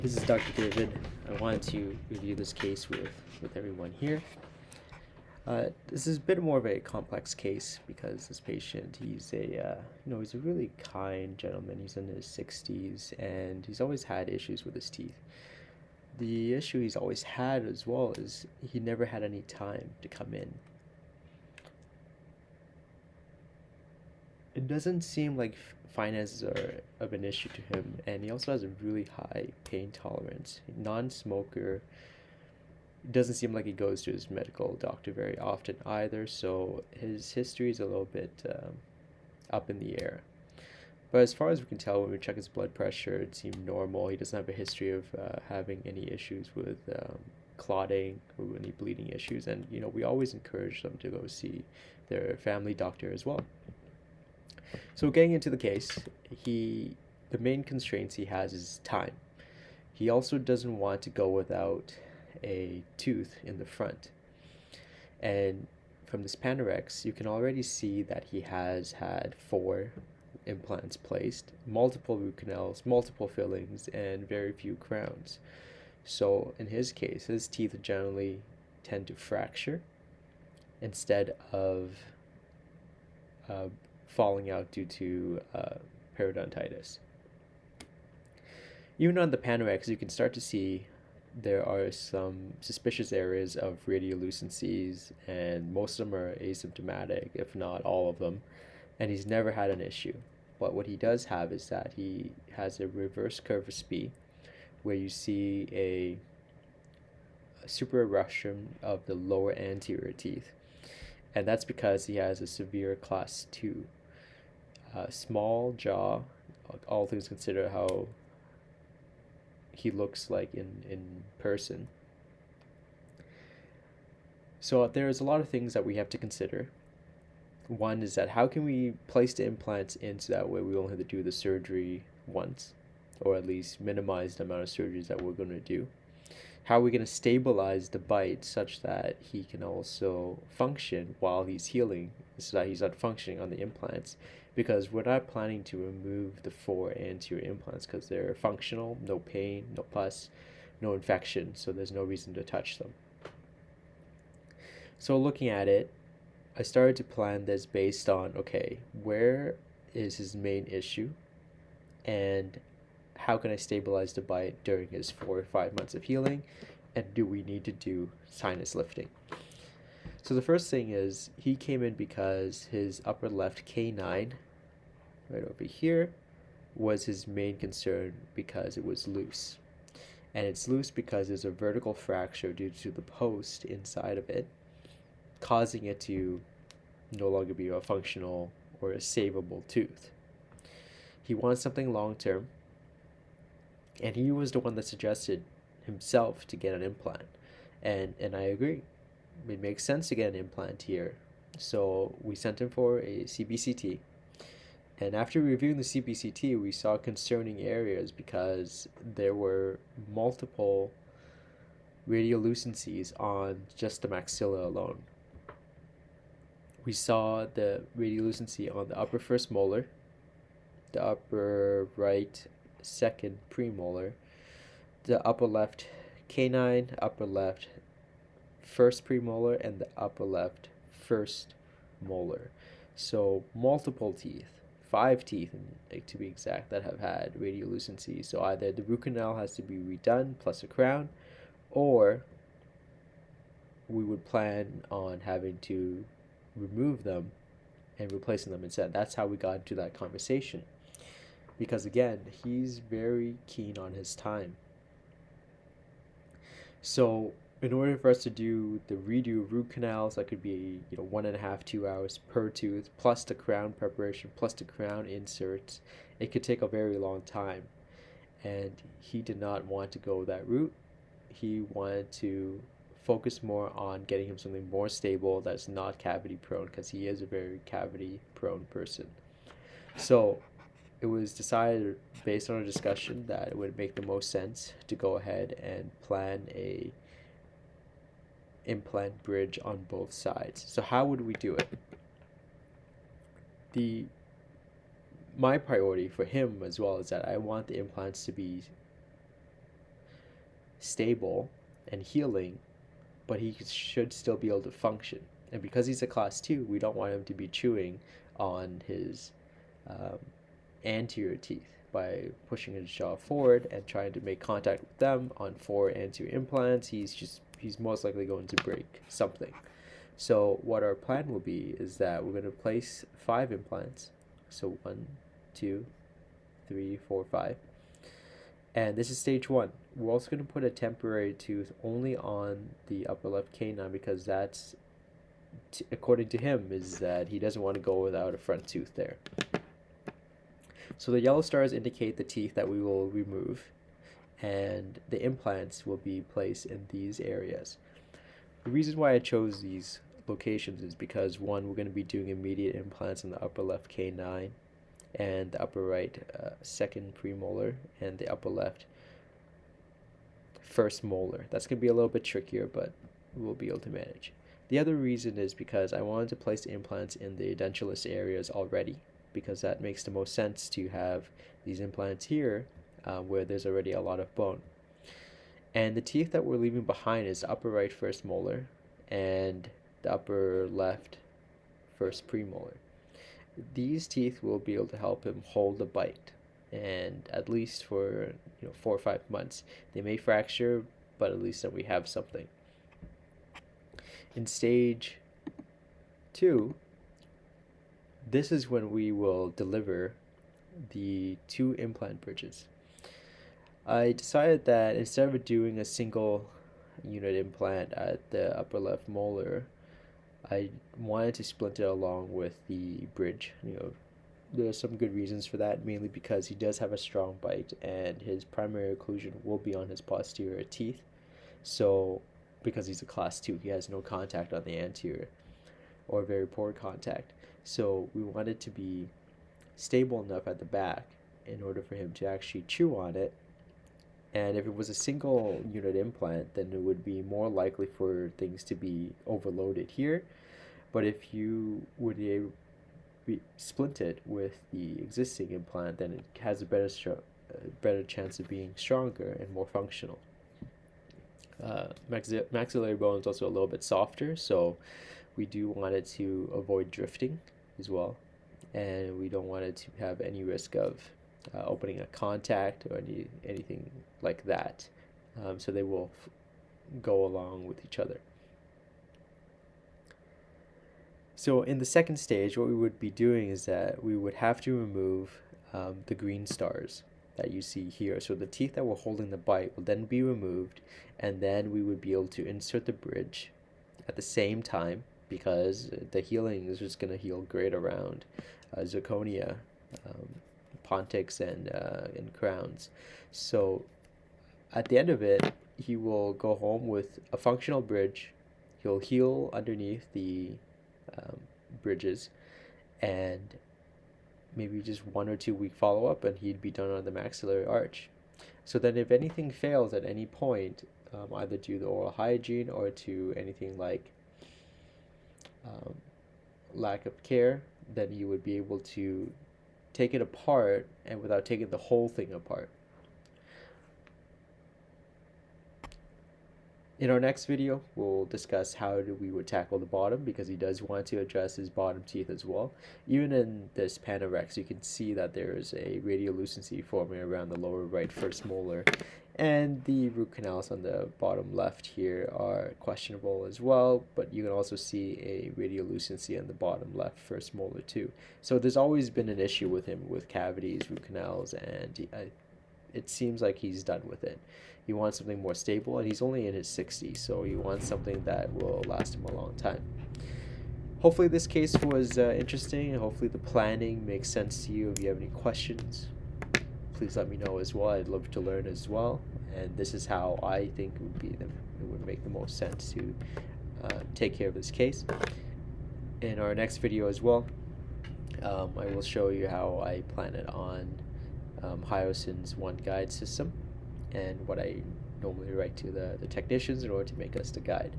This is Dr. David. I wanted to review this case with everyone here. This is a bit more of a complex case because this patient, he's a really kind gentleman. He's in his 60s and he's always had issues with his teeth. The issue he's always had as well is he never had any time to come in. It doesn't seem like finances are of an issue to him, and he also has a really high pain tolerance. Non-smoker. It doesn't seem like he goes to his medical doctor very often either, so his history is a little bit up in the air. But as far as we can tell, when we check his blood pressure, it seemed normal. He doesn't have a history of having any issues with clotting or any bleeding issues, and we always encourage them to go see their family doctor as well. So getting into the case, the main constraints he has is time. He also doesn't want to go without a tooth in the front. And from this Panorex, you can already see that he has had 4 implants placed, multiple root canals, multiple fillings, and very few crowns. So in his case, his teeth generally tend to fracture instead of uh, falling out due to periodontitis. Even on the Panorex, you can start to see there are some suspicious areas of radiolucencies, and most of them are asymptomatic, if not all of them, and he's never had an issue. But what he does have is that he has a reverse curvus B, where you see a supereruption of the lower anterior teeth, and that's because he has a severe class 2. Small jaw, all things considered, how he looks like in person. So there's a lot of things that we have to consider. One is that how can we place the implants in so that way we only have to do the surgery once, or at least minimize the amount of surgeries that we're going to do. How are we going to stabilize the bite such that he can also function while he's healing, so that he's not functioning on the implants? Because we're not planning to remove the 4 anterior implants because they're functional, no pain, no pus, no infection, so there's no reason to touch them. So looking at it, I started to plan this based on, okay, where is his main issue, and how can I stabilize the bite during his 4 or 5 months of healing, and do we need to do sinus lifting? So the first thing is he came in because his upper left canine, right over here, was his main concern because it was loose. And it's loose because there's a vertical fracture due to the post inside of it, causing it to no longer be a functional or a savable tooth. He wants something long term, and he was the one that suggested himself to get an implant. And I agree. It makes sense to get an implant here. So we sent him for a CBCT. And after reviewing the CBCT, we saw concerning areas because there were multiple radiolucencies on just the maxilla alone. We saw the radiolucency on the upper first molar, the upper right second premolar, the upper left canine, upper left first premolar, and the upper left first molar. So multiple teeth, 5 teeth to be exact, that have had radiolucencies. So either the root canal has to be redone plus a crown, or we would plan on having to remove them and replacing them instead. That's how we got into that conversation. Because again, he's very keen on his time. So in order for us to do the redo root canals, that could be 1.5, 2 hours per tooth, plus the crown preparation, plus the crown inserts. It could take a very long time, and he did not want to go that route. He wanted to focus more on getting him something more stable that's not cavity prone, because he is a very cavity prone person. So it was decided based on a discussion that it would make the most sense to go ahead and plan a implant bridge on both sides. So how would we do it? My priority for him as well is that I want the implants to be stable and healing, but he should still be able to function. And because he's a class 2, we don't want him to be chewing on his um, anterior teeth by pushing his jaw forward and trying to make contact with them on 4 anterior implants. He's most likely going to break something. So what our plan will be is that we're going to place 5 implants. So 1, 2, 3, 4, 5. And this is stage 1. We're also going to put a temporary tooth only on the upper left canine, because that's, according to him, is that he doesn't want to go without a front tooth there. So the yellow stars indicate the teeth that we will remove, and the implants will be placed in these areas. The reason why I chose these locations is because, one, we're going to be doing immediate implants in the upper left canine and the upper right second premolar and the upper left first molar. That's going to be a little bit trickier, but we'll be able to manage. The other reason is because I wanted to place the implants in the edentulous areas already, because that makes the most sense to have these implants here where there's already a lot of bone. And the teeth that we're leaving behind is the upper right first molar and the upper left first premolar. These teeth will be able to help him hold the bite, and at least for 4 or 5 months. They may fracture, but at least then we have something. In stage 2, this is when we will deliver the 2 implant bridges. I decided that instead of doing a single unit implant at the upper left molar, I wanted to splint it along with the bridge. There are some good reasons for that, mainly because he does have a strong bite and his primary occlusion will be on his posterior teeth. So, because he's a class 2, he has no contact on the anterior, or very poor contact. So we wanted to be stable enough at the back in order for him to actually chew on it. And if it was a single unit implant, then it would be more likely for things to be overloaded here. But if you would splint it with the existing implant, then it has a better chance of being stronger and more functional. Maxillary bone is also a little bit softer, so we do want it to avoid drifting as well, and we don't want it to have any risk of opening a contact or anything like that. So they will go along with each other. So in the second stage, what we would be doing is that we would have to remove the green stars that you see here. So the teeth that were holding the bite will then be removed, and then we would be able to insert the bridge at the same time, because the healing is just going to heal great around zirconia, pontics, and crowns. So at the end of it, he will go home with a functional bridge. He'll heal underneath the bridges, and maybe just 1 or 2 week follow-up, and he'd be done on the maxillary arch. So then if anything fails at any point, either due to oral hygiene or to anything like lack of care, then you would be able to take it apart, and without taking the whole thing apart. In our next video, we'll discuss how we would tackle the bottom, because he does want to address his bottom teeth as well. Even in this Panorex, you can see that there is a radiolucency forming around the lower right first molar, and the root canals on the bottom left here are questionable as well, but you can also see a radiolucency on the bottom left first molar too. So there's always been an issue with him with cavities, root canals, and it seems like he's done with it. He wants something more stable, and he's only in his 60s, so he wants something that will last him a long time. Hopefully this case was interesting, and hopefully the planning makes sense to you. If you have any questions, please let me know as well. I'd love to learn as well, and this is how I think it would make the most sense to take care of this case. In our next video as well, I will show you how I plan it on Hyosyn's one guide system, and what I normally write to the technicians in order to make us the guide.